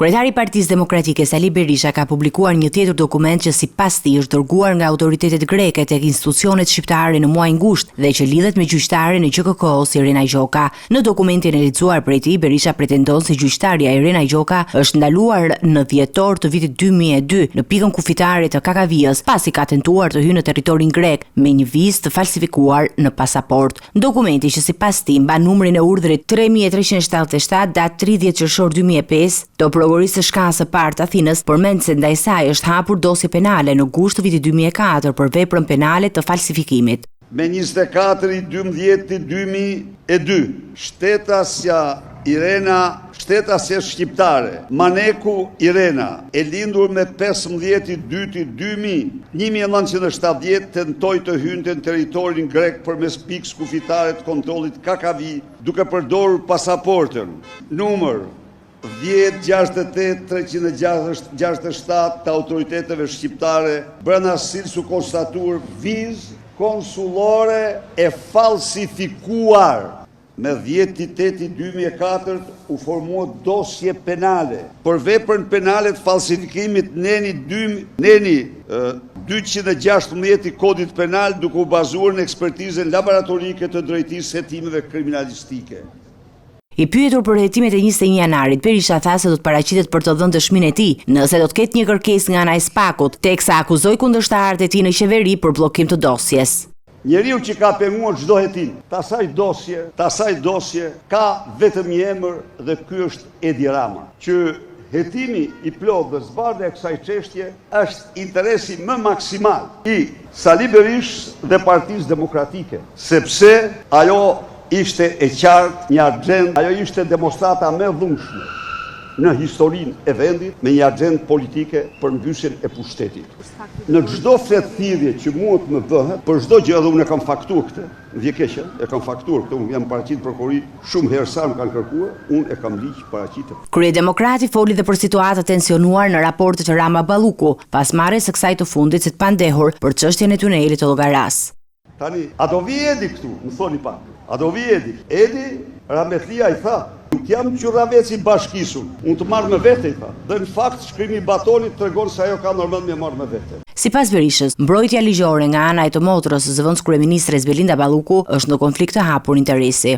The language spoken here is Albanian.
Kryetari i Partisë Demokratike Sali Berisha ka publikuar një tjetër dokument që sipas tij është dërguar nga autoritetet greke tek institucionet shqiptare në muajin gusht dhe që lidhet me gjyqtaren e QKK-s Irena Gjoka. Në dokumentin e lexuar prej tij, Berisha pretendon se gjyqtarja Irena Gjoka është ndaluar në dhjetor të vitit 2002 në pikën kufitare të Kakavijës pasi ka tentuar të hyjë në territorin grek me një vizë të falsifikuar në pasaport. Dokumenti që sipas tij mban numrin e urdhrit 3377 datë 30 qershor 2005 të prokurorisë së shkallës së parë të Athinës përmend se ndaj saj është hapur dosje penale në gusht të vitit 2004 për veprën penale të falsifikimit. Me 24/12/2002, shtetasja Irena, shtetasja shqiptare, Maneku Irena, e lindur me 15/2/2000, 1970 tentoi të hynte në territorin grek përmes pikës kufitare të kontrollit Kakavi, duke përdorur pasaportën numër 1068-367 të autoriteteve shqiptare, brenda cilës u konstatuar vizë konsullore e falsifikuar. Me 10/8/2004 u formua dosje penale për veprën penale të falsifikimit neni 216 i kodit penal, duke u bazuar në ekspertizën laboratorike të drejtisë hetimeve kriminalistike. I pyetur për hetimet e 21 janarit, Berisha tha se do të paraqitet për të dhënë dëshminë e tij nëse do të ketë një kërkesë nga ana e SPAK-ut, teksa akuzoi kundërshtarët e tij në qeveri për bllokim të dosjes. Njeriu që ka penguar çdo hetim, tasaj dosje ka vetëm një emër dhe ky është Edi Rama, që hetimi i plot dhe zbardhja e kësaj çështje është interesi më maksimal i Sali Berishës dhe Partisë Demokratike, sepse ajo ishte e qartë një agjendë, ajo ishte demonstrata më e dhunshme në historinë e vendit me një agjendë politike për mbyshjen e pushtetit. Në çdo fletëthirrje që mund të më bëhet, për çdo gjë edhe unë e kam faktuar këtë, vjekeqen, e kam faktuar këtë, unë jam paraqitur prokurori shumë herë sa më kanë kërkuar, unë e kam ligj paraqitur. Kryedemokrati foli dhe për situatën tensionuar në raportet të Rama Balluku, pas marrjes së kësaj të fundit se të pandehur për çështjen e tunelit të Llogaras. Tani, a do vi Edi këtu? Më thoni pak. A do vi Edi? Edi Rametlia i tha, nuk jam qurravec i bashkisur, unë të marrë me vete i tha. Dhe në fakt shkrimi i batonit tregon se ajo ka normal me marrë me vete. Sipas Berishës, mbrojtja ligjore nga ana e të motrës së zëvendës kryeministres Belinda Balluku është në konflikt të hapur interesi.